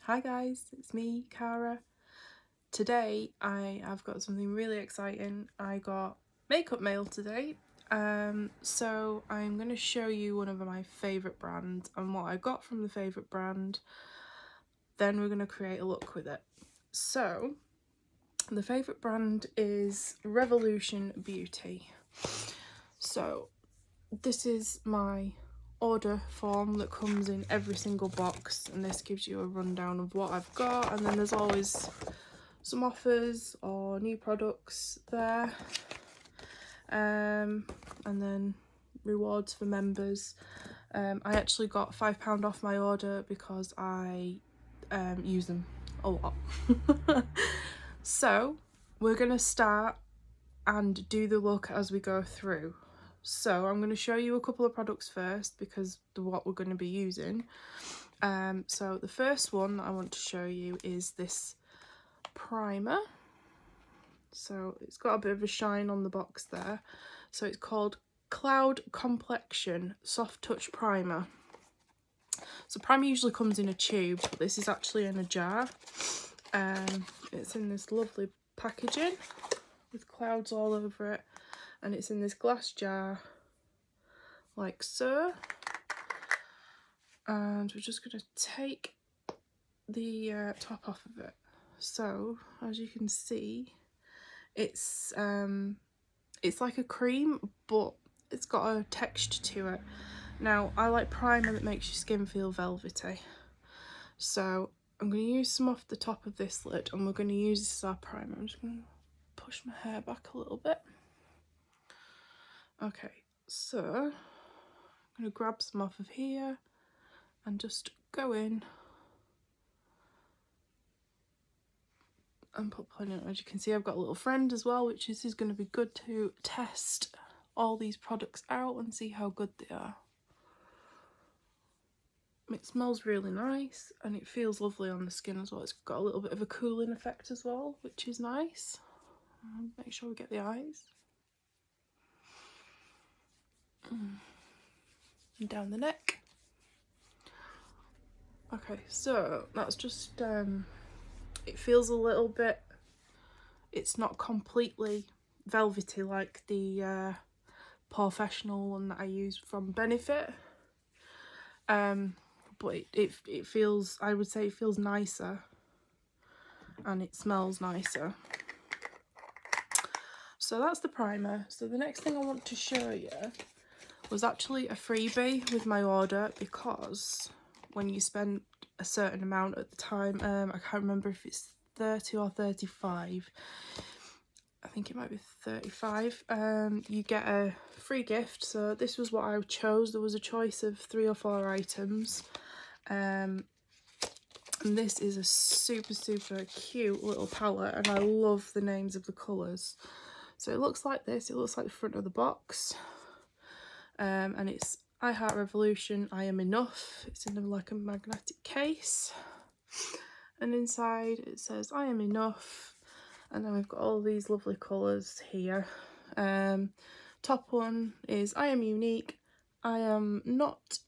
Hi guys, it's me, Cara. Today I have got something really exciting. I got makeup mail today. So I'm going to show you one of my favourite brands and what I got from the favourite brand. Then we're going to create a look with it. So the favourite brand is Revolution Beauty. So this is my order form that comes in every single box, and this gives you a rundown of what I've got, and then there's always some offers or new products there, and then rewards for members. I actually got £5 off my order because I use them a lot. So we're gonna start and do the look as we go through. So I'm going to show you a couple of products first because what we're going to be using. So the first one that I want to show you is this primer. So it's got a bit of a shine on the box there. So it's called Cloud Complexion Soft Touch Primer. So primer usually comes in a tube, but this is actually in a jar. It's in this lovely packaging with clouds all over it, and it's in this glass jar like so. And we're just going to take the top off of it. So as you can see, it's like a cream, but it's got a texture to it. Now I like primer that makes your skin feel velvety, so I'm going to use some off the top of this lid, and we're going to use this as our primer. I'm just going to push my hair back a little bit. Okay, so I'm going to grab some off of here and just go in and put plenty on. As you can see, I've got a little friend as well, which is going to be good to test all these products out and see how good they are. It smells really nice and it feels lovely on the skin as well. It's got a little bit of a cooling effect as well, which is nice. Make sure we get the eyes. And down the neck. Okay, so that's just, it feels a little bit, it's not completely velvety like the Professional one that I use from Benefit, but it feels, I would say it feels nicer and it smells nicer. So that's the primer. So the next thing I want to show you was actually a freebie with my order, because when you spend a certain amount at the time, I can't remember if it's 30 or 35, I think it might be 35, you get a free gift. So this was what I chose. There was a choice of 3 or 4 items, and this is a super cute little palette, and I love the names of the colours. So it looks like this. It looks like the front of the box, and it's I Heart Revolution, I Am Enough. It's in like a magnetic case, and inside it says I am enough. And then we've got all these lovely colours here. Top one is I am unique, I am not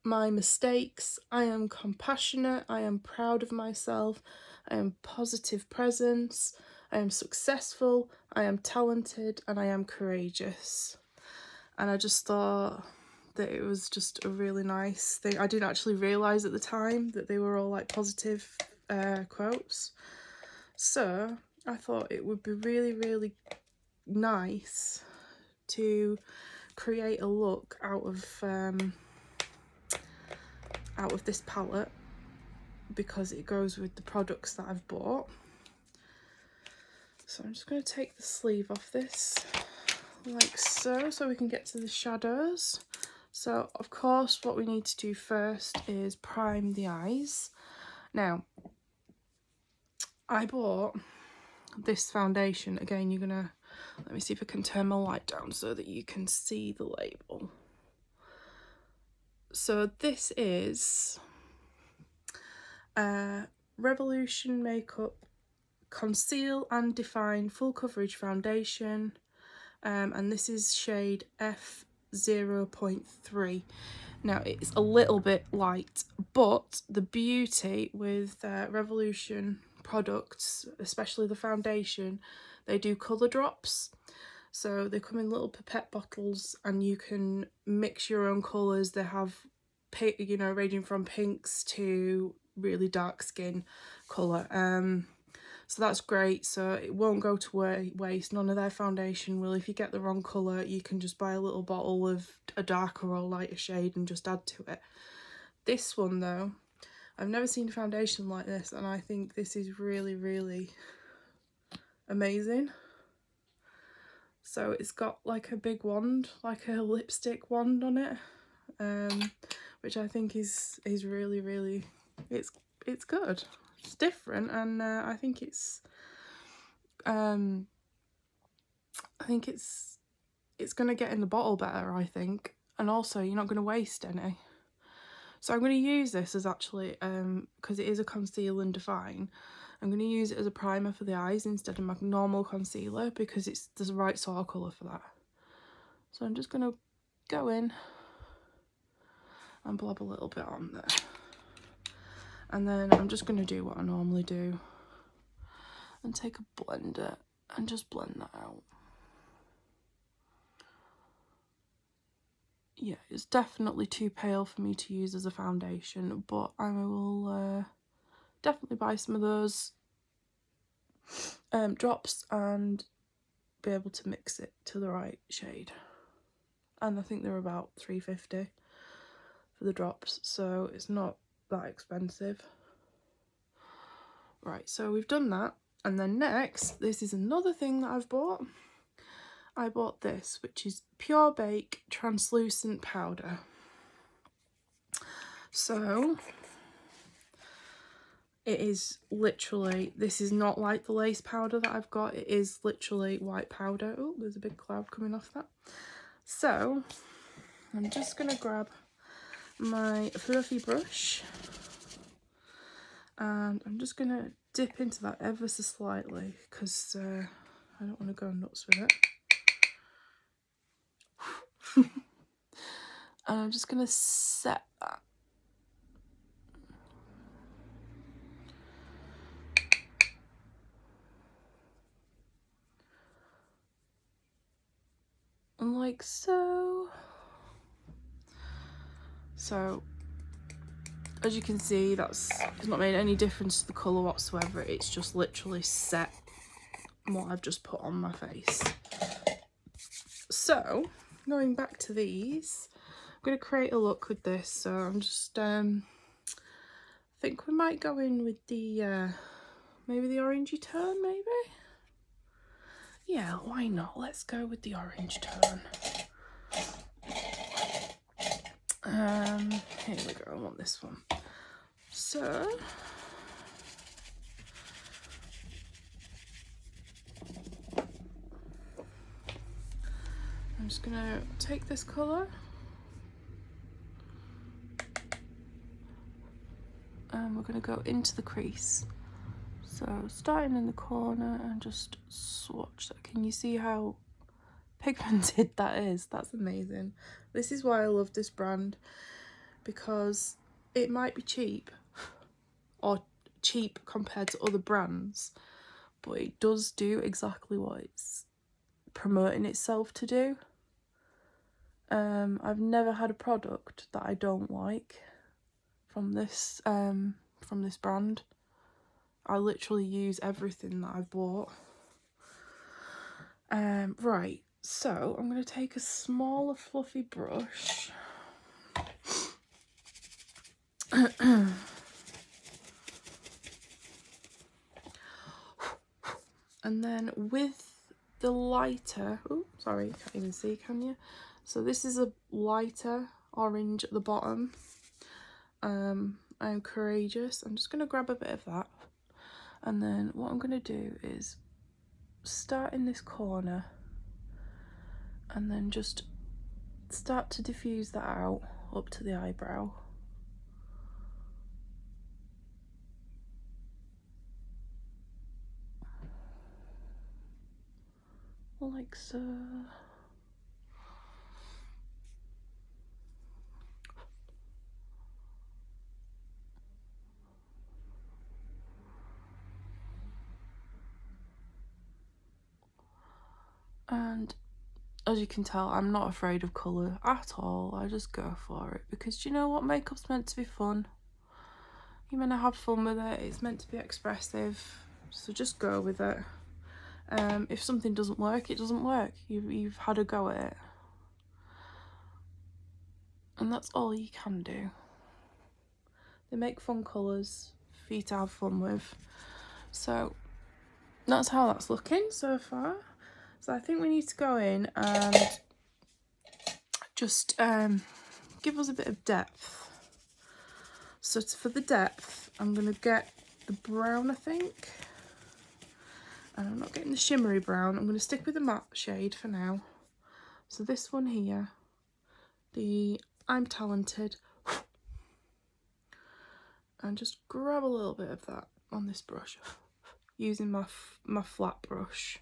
my mistakes, I am compassionate, I am proud of myself, I am positive presence, I am successful, I am talented, and I am courageous. And I just thought that it was just a really nice thing. I didn't actually realise at the time that they were all like positive quotes. So I thought it would be really nice to create a look out of this palette, because it goes with the products that I've bought. So I'm just going to take the sleeve off this like so we can get to the shadows. So of course what we need to do first is prime the eyes. Now I bought this foundation. Again, you're gonna, let me see if I can turn my light down so that you can see the label. So this is Revolution Makeup Conceal and Define Full Coverage Foundation, and this is shade F0.3. Now it's a little bit light, But the beauty with Revolution products, especially the foundation, they do colour drops. So they come in little pipette bottles and you can mix your own colours. They have, you know, ranging from pinks to really dark skin colour. So that's great. So it won't go to waste. None of their foundation will. If you get the wrong colour, you can just buy a little bottle of a darker or lighter shade and just add to it. This one though, I've never seen a foundation like this, and I think this is really, really amazing. So it's got like a big wand, like a lipstick wand on it, which I think is really, really, it's good. It's different, and I think it's going to get in the bottle better, I think, and also you're not going to waste any. So I'm going to use this as actually, because it is a conceal and define, I'm going to use it as a primer for the eyes instead of my normal concealer, because it's the right sort of colour for that. So I'm just going to go in and blob a little bit on there. And then I'm just going to do what I normally do and take a blender and just blend that out. Yeah, it's definitely too pale for me to use as a foundation, but I will definitely buy some of those drops and be able to mix it to the right shade. And I think they're about £3.50 for the drops, so it's not that expensive. Right, so we've done that, and then next, this is another thing that I've bought. I bought this, which is Pure Bake Translucent Powder. So it is literally, this is not like the lace powder that I've got, it is literally white powder. Oh, there's a big cloud coming off that. So I'm just going to grab my fluffy brush and I'm just going to dip into that ever so slightly because I don't want to go nuts with it. And I'm just going to set that. And like so. So, as you can see, it's not made any difference to the colour whatsoever. It's just literally set what I've just put on my face. So, going back to these, I'm going to create a look with this. So I'm just, I think we might go in with the, maybe the orangey tone, maybe? Yeah, why not? Let's go with the orange tone. Here we go, I want this one. So, I'm just gonna take this colour and we're gonna go into the crease. So starting in the corner and just swatch that. Can you see how pigmented that is? That's amazing. This is why I love this brand, because it might be cheap or cheap compared to other brands, but it does do exactly what it's promoting itself to do. I've never had a product that I don't like from this brand. I literally use everything that I've bought. Right, so I'm going to take a smaller fluffy brush. And then with the lighter, oh, sorry, you can't even see, can you? So this is a lighter orange at the bottom. I'm Courageous. I'm just going to grab a bit of that. And then what I'm going to do is start in this corner and then just start to diffuse that out up to the eyebrow. Like so. And as you can tell, I'm not afraid of colour at all. I just go for it because do you know what? Makeup's meant to be fun. You're meant to have fun with it. It's meant to be expressive. So just go with it. If something doesn't work, it doesn't work. You've had a go at it. And that's all you can do. They make fun colours for you to have fun with. So that's how that's looking so far. So I think we need to go in and just give us a bit of depth. So for the depth, I'm going to get the brown, I think. And I'm not getting the shimmery brown. I'm going to stick with the matte shade for now. So this one here, the I'm Talented. And just grab a little bit of that on this brush using my flat brush,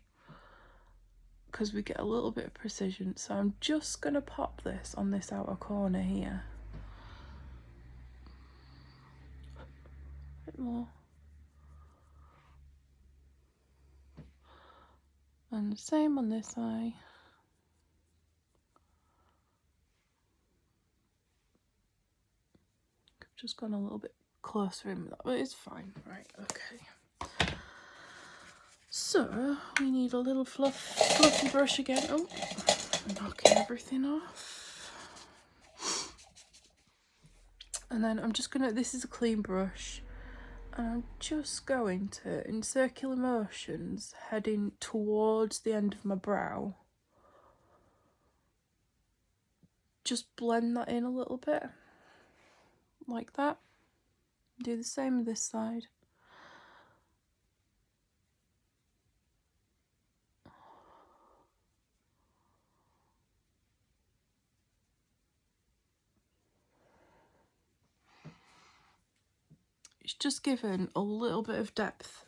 because we get a little bit of precision. So I'm just going to pop this on this outer corner here. A bit more. And the same on this eye. I've just gone a little bit closer in with that, but it's fine. Right, okay. So we need a little fluffy brush again. Oh, knocking everything off. And then I'm just gonna, this is a clean brush, and I'm just going to, in circular motions, heading towards the end of my brow, just blend that in a little bit, like that. Do the same with this side. It's just given a little bit of depth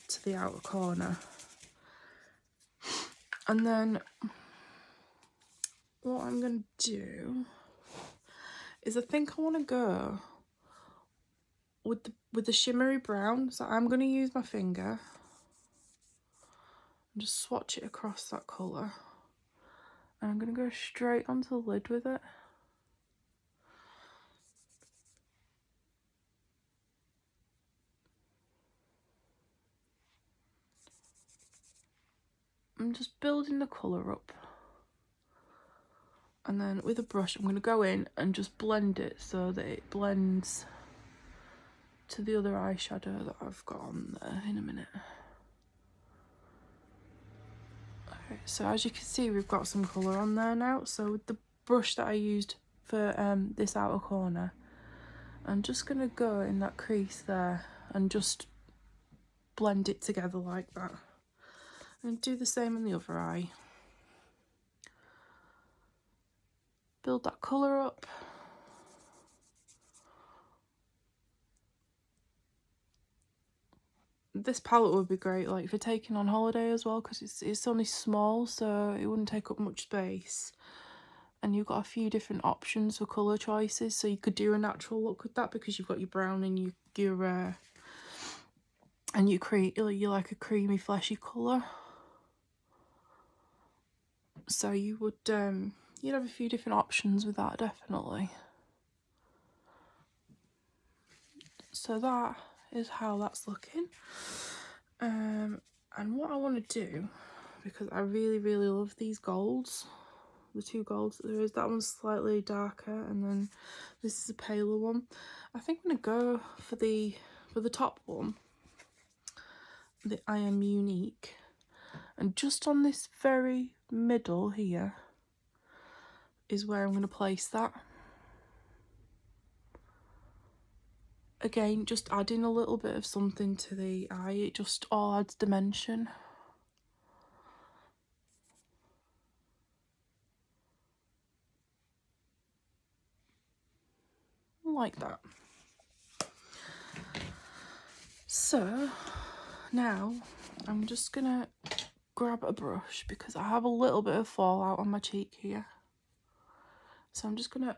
to the outer corner. And then what I'm going to do is I think I want to go with the shimmery brown. So I'm going to use my finger and just swatch it across that colour. And I'm going to go straight onto the lid with it. I'm just building the colour up. And then with a brush, I'm going to go in and just blend it so that it blends to the other eyeshadow that I've got on there in a minute. Okay, so as you can see, we've got some colour on there now. So with the brush that I used for this outer corner, I'm just going to go in that crease there and just blend it together like that. And do the same on the other eye. Build that colour up. This palette would be great like for taking on holiday as well, because it's only small, so it wouldn't take up much space. And you've got a few different options for colour choices, so you could do a natural look with that because you've got your brown and you like a creamy fleshy colour. So you would you'd have a few different options with that, definitely. So that is how that's looking. And what I want to do, because I really love these golds, the two golds that there is, that one's slightly darker and then this is a paler one. I think I'm going to go for the top one, the I Am Unique, and just on this very middle here is where I'm going to place that. Again, just adding a little bit of something to the eye, it just all adds dimension. Like that. So now I'm just gonna grab a brush because I have a little bit of fallout on my cheek here. So I'm just gonna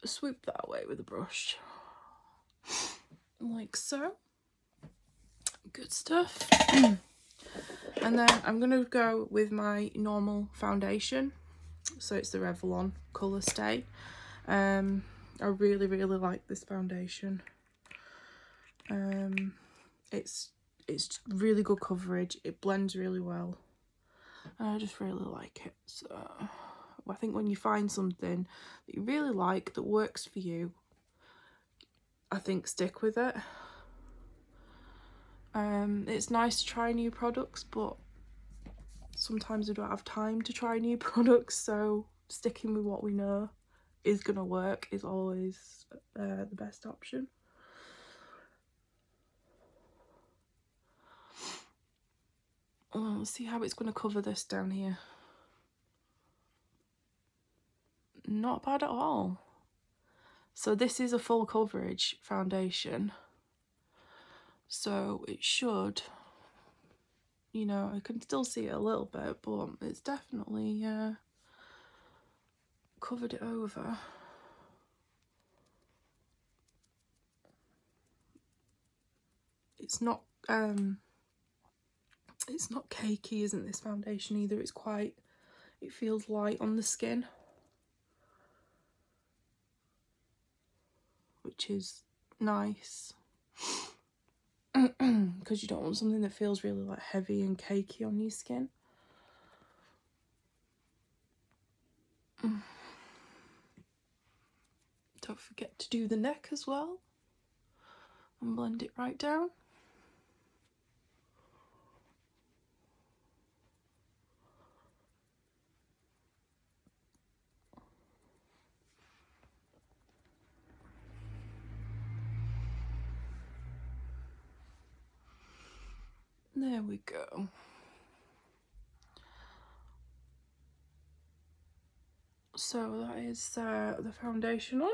swoop that away with a brush. Like so. Good stuff. And And then I'm going to go with my normal foundation. So it's the Revlon Colour Stay. I really like this foundation. It's really good coverage. It blends really well. And I just really like it. So I think when you find something that you really like, that works for you, I think stick with it. It's nice to try new products, but sometimes we don't have time to try new products, so sticking with what we know is gonna work is always the best option. Well, let's see how it's going to cover this down here. Not bad at all. So this is a full coverage foundation, so it should, you know, I can still see it a little bit, but it's definitely covered it over. It's not cakey, isn't this foundation either. It's quite, it feels light on the skin, which is nice. Because you don't want something that feels really like heavy and cakey on your skin. Don't forget to do the neck as well and blend it right down. There we go. So that is the foundation on,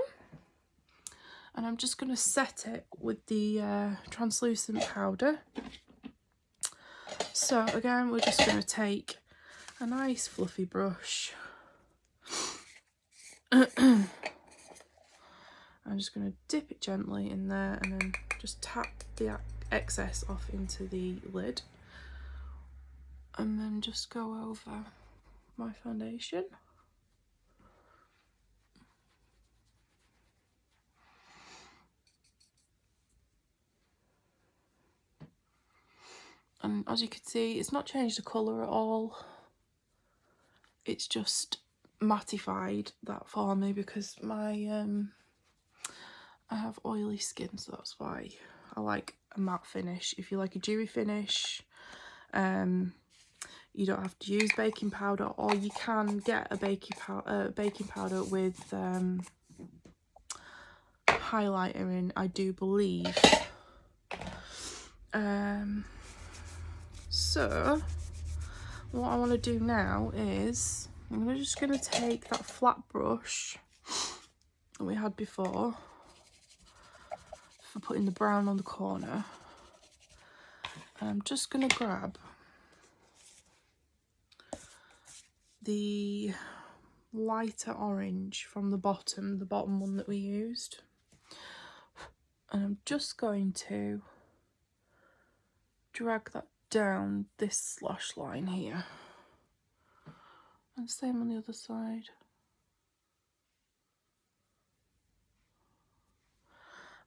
and I'm just going to set it with the translucent powder. So again, we're just going to take a nice fluffy brush. I'm just going to dip it gently in there and then just tap the excess off into the lid, and then just go over my foundation. And as you can see, it's not changed the colour at all. It's just mattified that for me because my I have oily skin, so that's why I like a matte finish. If you like a dewy finish, you don't have to use baking powder, or you can get a baking powder with highlighter in, I do believe. So what I want to do now is I'm just going to take that flat brush that we had before for putting the brown on the corner, and I'm just going to grab the lighter orange from the bottom one that we used, and I'm just going to drag that down this slash line here, and same on the other side.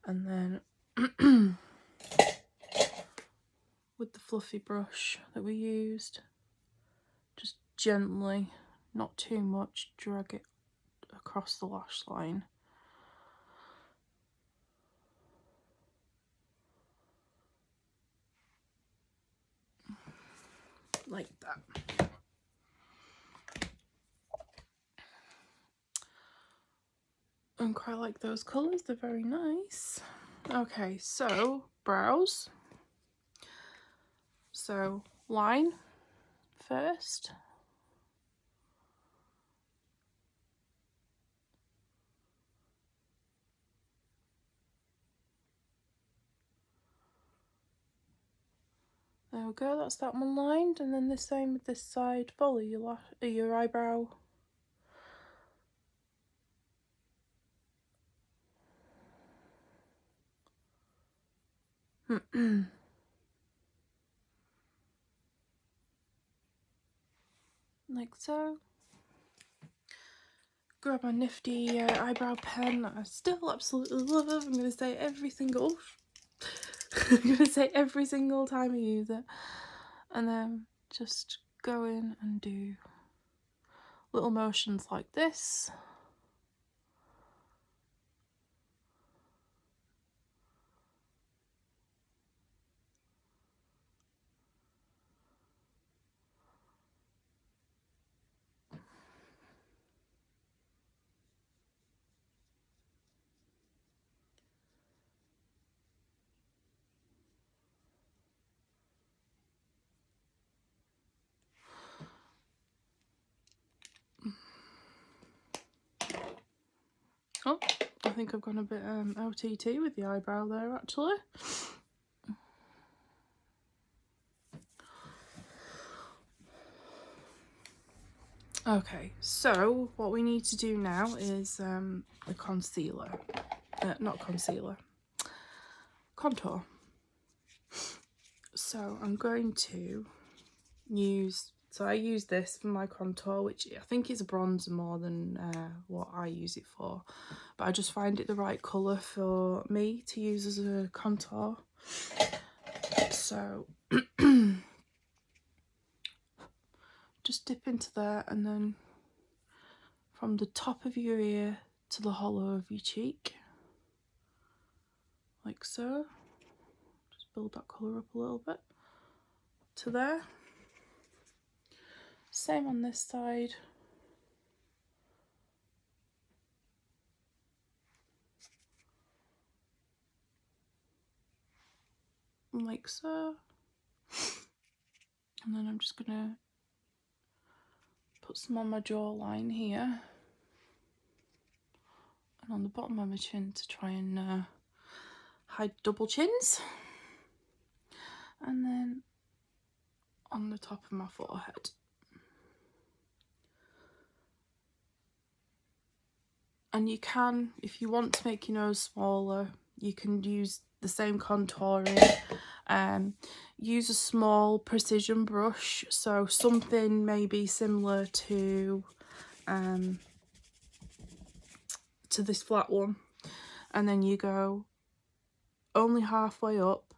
And then with the fluffy brush that we used, just gently, not too much, drag it across the lash line. Like that. I quite like those colours, they're very nice. Okay, so brows. So line first. There we go, that's that one lined, and then the same with this side. Follow your eyebrow. like so. Grab my nifty eyebrow pen that I still absolutely love. I'm going to say every single I'm going to say every single time I use it. And then just go in and do little motions like this. Oh, I think I've gone a bit OTT with the eyebrow there actually. Okay, so what we need to do now is the concealer. Not concealer. Contour. So I'm going to use, so I use this for my contour, which I think is a bronzer more than what I use it for, but I just find it the right colour for me to use as a contour. So just dip into there, and then from the top of your ear to the hollow of your cheek, like so. Just build that colour up a little bit to there. Same on this side. Like so. And then I'm just gonna put some on my jawline here and on the bottom of my chin to try and hide double chins, and then on the top of my forehead. And you can, if you want to make your nose smaller, you can use the same contouring. Use a small precision brush, so something maybe similar to this flat one, and then you go only halfway up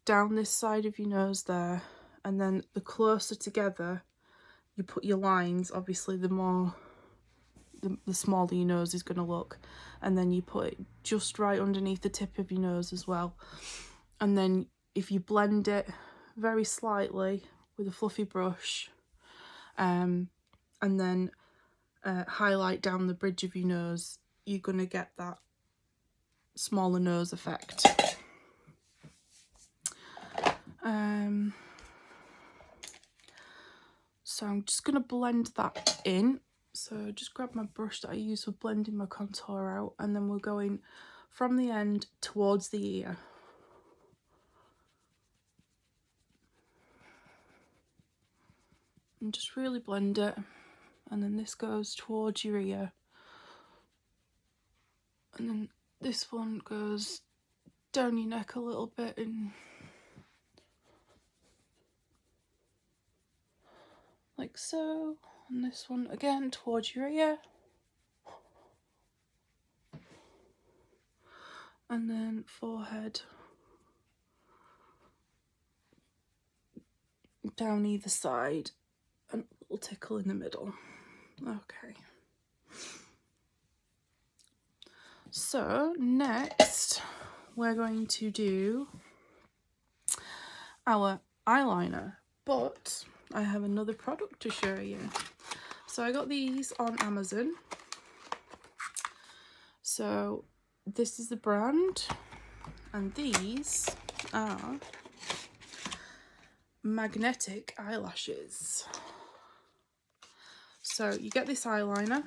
down this side of your nose there, and then the closer together you put your lines, obviously the smaller your nose is going to look, and then you put it just right underneath the tip of your nose as well. And then if you blend it very slightly with a fluffy brush, and then highlight down the bridge of your nose, you're going to get that smaller nose effect. So I'm just going to blend that in. So just grab my brush that I use for blending my contour out, and then we're going from the end towards the ear. And just really blend it, and then this goes towards your ear, and then this one goes down your neck a little bit, and like so, and this one again towards your ear, and then forehead down either side, and a little tickle in the middle. Okay. So next we're going to do our eyeliner, but I have another product to show you. So I got these on Amazon. So this is the brand, and these are magnetic eyelashes. So you get this eyeliner,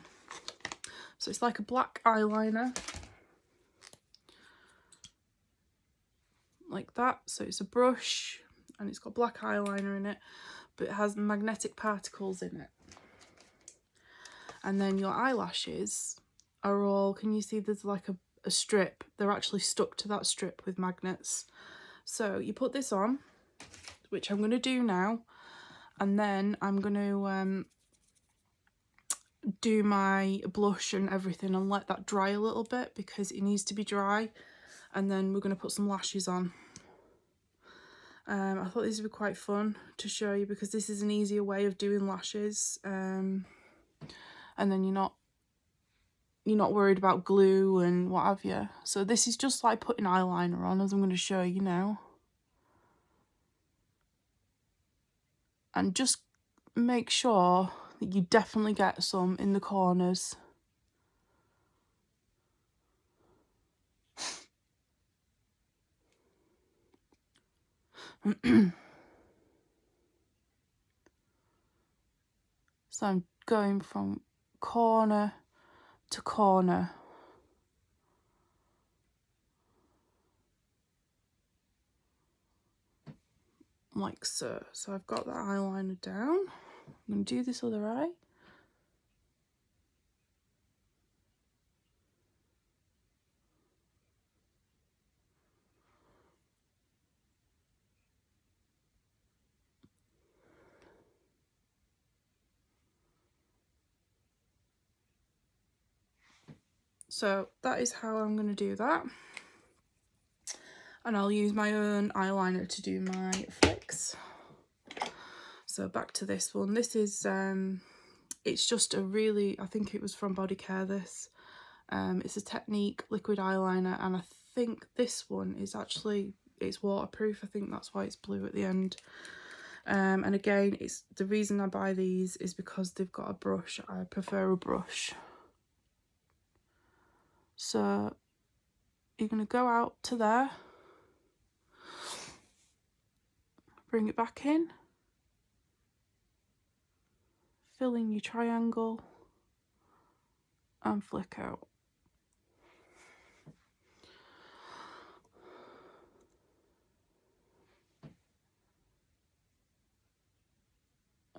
so it's like a black eyeliner, like that. So it's a brush and it's got black eyeliner in it, but it has magnetic particles in it. And then your eyelashes are all, can you see there's like a strip? They're actually stuck to that strip with magnets. So you put this on, which I'm going to do now, And then I'm going to do my blush and everything and let that dry a little bit because it needs to be dry. And then we're going to put some lashes on. I thought this would be quite fun to show you because this is an easier way of doing lashes. And then you're not worried about glue and what have you. So this is just like putting eyeliner on, as I'm going to show you now. And just make sure that you definitely get some in the corners. So I'm going from corner to corner. Like so. So I've got that eyeliner down. I'm going to do this other eye. So that is how I'm going to do that. And I'll use my own eyeliner to do my flicks. So back to this one. This is, it's just a really, I think it was from Body Care, this. It's a Technique liquid eyeliner, and I think this one is actually, it's waterproof. I think that's why it's blue at the end. And again, it's the reason I buy these is because they've got a brush. I prefer a brush. So you're going to go out to there, bring it back in, fill in your triangle and flick out.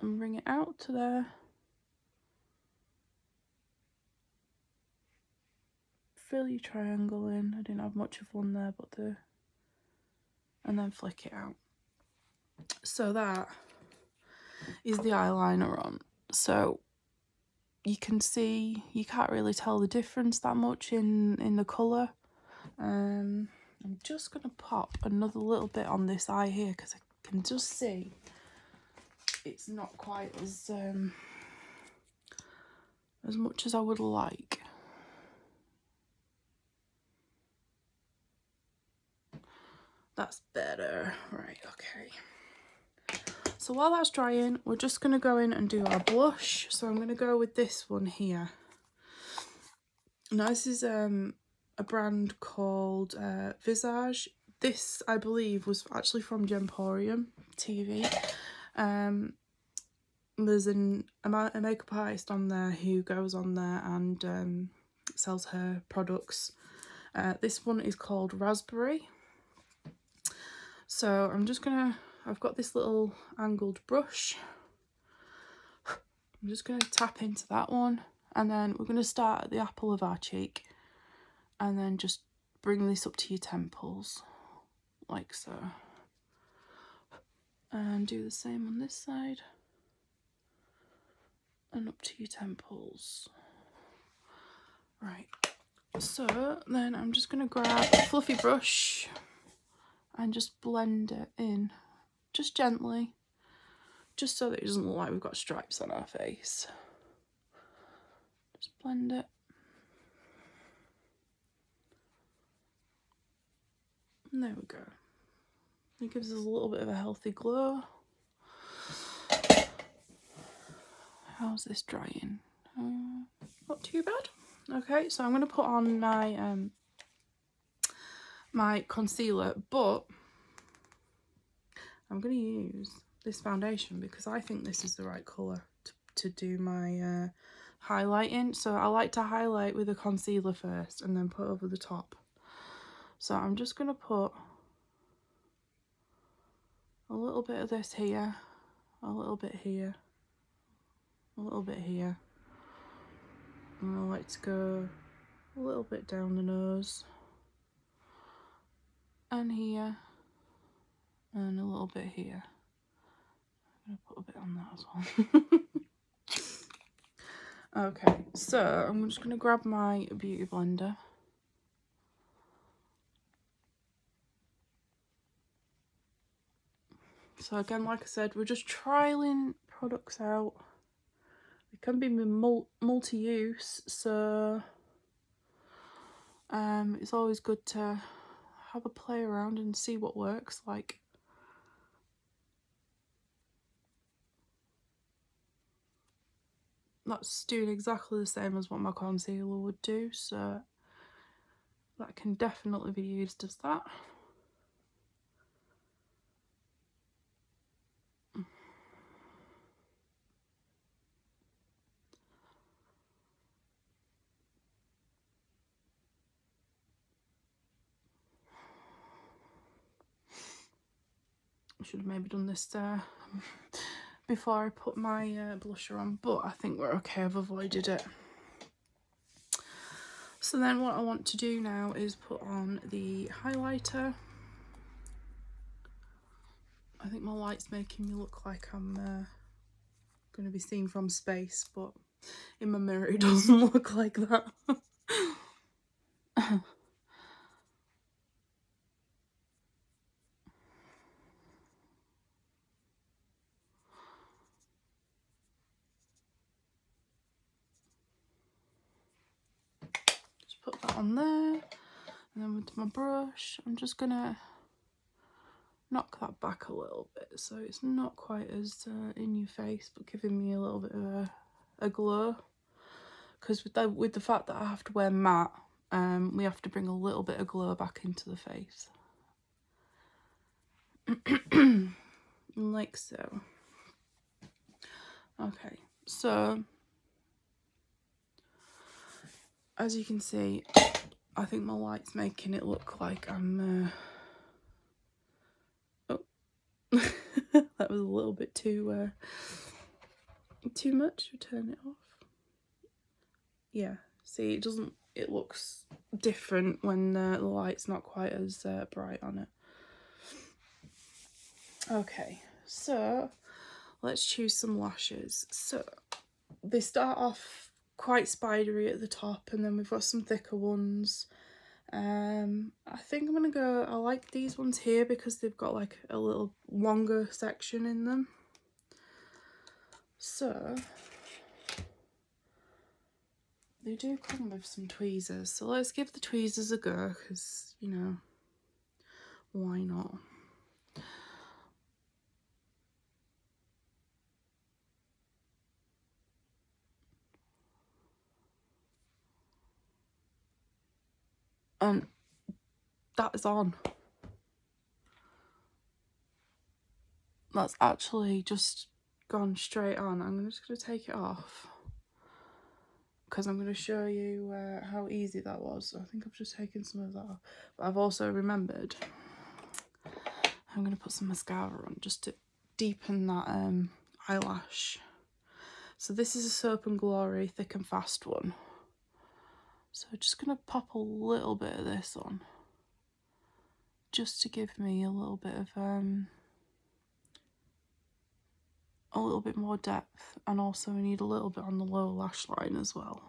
And bring it out to there. Fill your triangle in. I didn't have much of one there, but and then flick it out. So that is the eyeliner on. So you can see, you can't really tell the difference that much in the colour. I'm just going to pop another little bit on this eye here because I can just see it's not quite as much as I would like. That's better. Right, okay. So while that's drying, we're just going to go in and do our blush. So I'm going to go with this one here. Now this is a brand called Visage. This, I believe, was actually from Gemporium TV. There's a makeup artist on there who goes on there and sells her products. This one is called Raspberry. So I'm just gonna, I've got this little angled brush. I'm just gonna tap into that one, and then we're gonna start at the apple of our cheek and then just bring this up to your temples, like so. And do the same on this side. And up to your temples. Right, so then I'm just gonna grab a fluffy brush and just blend it in, just gently, just so that it doesn't look like we've got stripes on our face. Just blend it. And there we go. It gives us a little bit of a healthy glow. How's this drying? Not too bad. Okay, so I'm going to put on my my concealer, but I'm going to use this foundation because I think this is the right colour to do my highlighting. So I like to highlight with a concealer first and then put over the top. So I'm just going to put a little bit of this here, a little bit here, a little bit here. And I like to go a little bit down the nose and here and a little bit here. I'm going to put a bit on that as well. Okay, so I'm just going to grab my beauty blender. So again, like I said, we're just trialing products out. It can be multi-use, so it's always good to have a play around and see what works. Like, that's doing exactly the same as what my concealer would do, so that can definitely be used as that. I should have maybe done this before I put my blusher on, but I think we're okay. I've avoided it. So then what I want to do now is put on the highlighter. I think my light's making me look like I'm going to be seen from space, but in my mirror it doesn't look like that. Just put that on there, and then with my brush I'm just gonna knock that back a little bit so it's not quite as in your face, but giving me a little bit of a glow. Because with the fact that I have to wear matte, we have to bring a little bit of glow back into the face. Like so. Okay, so as you can see, I think my light's making it look like I'm oh that was a little bit too much. Turn it off. Yeah, see, it looks different when the light's not quite as bright on it. Okay, so let's choose some lashes. So they start off quite spidery at the top, and then we've got some thicker ones. I think I'm gonna go, I like these ones here because they've got like a little longer section in them. So they do come with some tweezers, so let's give the tweezers a go, because, you know, why not? And that is on. That's actually just gone straight on. I'm just going to take it off because I'm going to show you how easy that was. So I think I've just taken some of that off. But I've also remembered I'm going to put some mascara on just to deepen that eyelash. So this is a Soap and Glory Thick and Fast one. So I'm just going to pop a little bit of this on, just to give me a little bit more depth, and also we need a little bit on the lower lash line as well.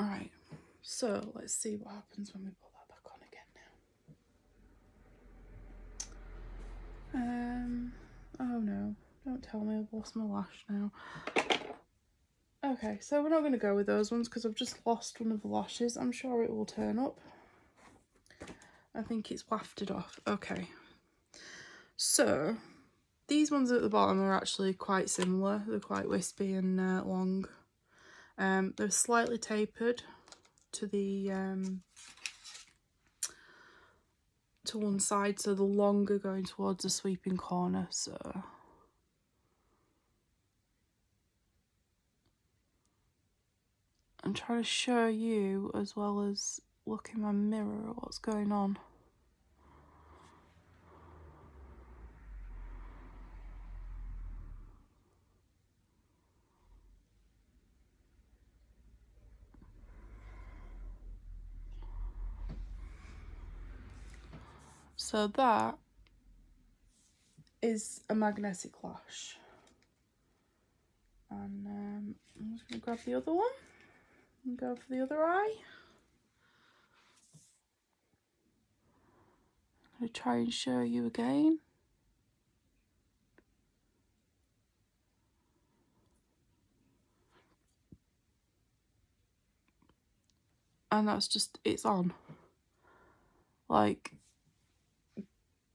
Alright, so let's see what happens when we put that back on again now. Oh no, don't tell me I've lost my lash now. Okay, so we're not going to go with those ones because I've just lost one of the lashes. I'm sure it will turn up. I think it's wafted off. Okay, so these ones at the bottom are actually quite similar. They're quite wispy and long. They're slightly tapered to the to one side, so the longer going towards the sweeping corner. So I'm trying to show you as well as look in my mirror at what's going on. So that is a magnetic lash. And I'm just going to grab the other one and go for the other eye. I'm going to try and show you again. And that's just, it's on. Like,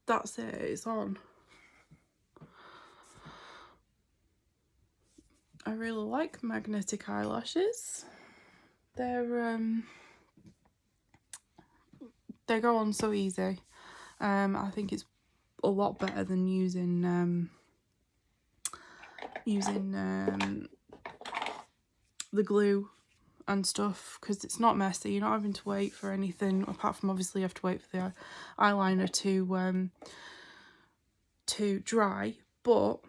that's it, it's on. I really like magnetic eyelashes. They go on so easy. I think it's a lot better than using the glue and stuff, because it's not messy. You're not having to wait for anything, apart from obviously you have to wait for the eyeliner to dry, but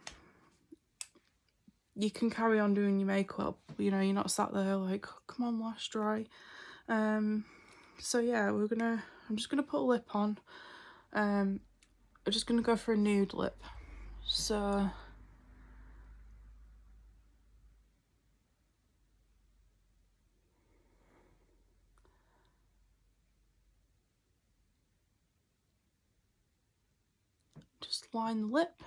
you can carry on doing your makeup. You know, you're not sat there like, come on, lash dry. So yeah, I'm just gonna put a lip on. I'm just gonna go for a nude lip. So just line the lip.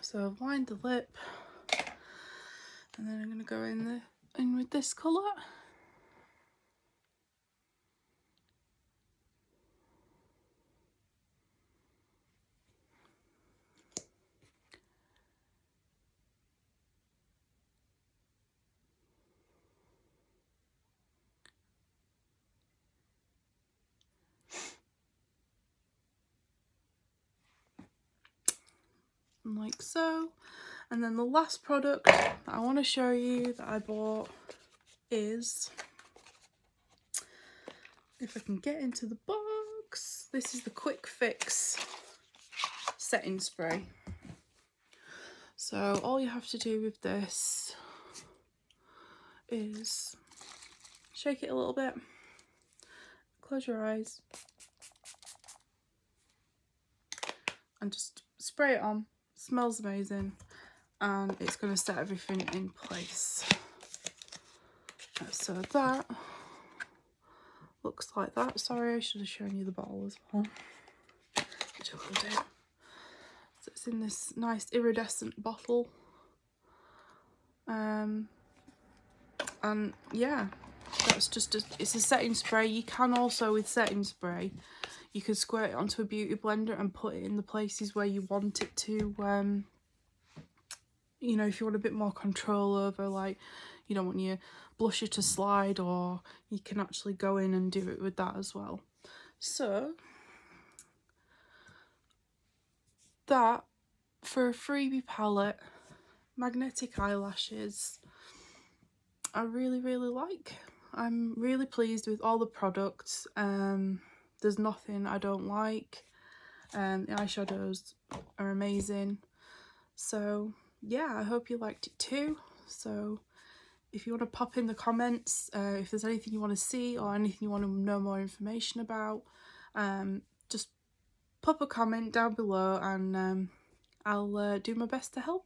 So I've lined the lip, and then I'm gonna go in with this colour. Like so. And then the last product that I want to show you that I bought is, if I can get into the box, this is the Quick Fix setting spray. So all you have to do with this is shake it a little bit, close your eyes, and just spray it on. Smells amazing, and it's going to set everything in place. So that looks like that. Sorry, I should have shown you the bottle as well, which I will do. So it's in this nice iridescent bottle, and yeah, that's just it's a setting spray. You can also, with setting spray, you can squirt it onto a beauty blender and put it in the places where you want it to, you know, if you want a bit more control over, like, you don't want your blusher to slide, or you can actually go in and do it with that as well. So that, for a freebie palette, magnetic eyelashes, I really like. I'm really pleased with all the products. There's nothing I don't like. The eyeshadows are amazing. So yeah, I hope you liked it too. So if you want to pop in the comments, if there's anything you want to see or anything you want to know more information about, just pop a comment down below, and I'll do my best to help.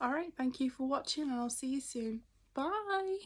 Alright, thank you for watching, and I'll see you soon. Bye!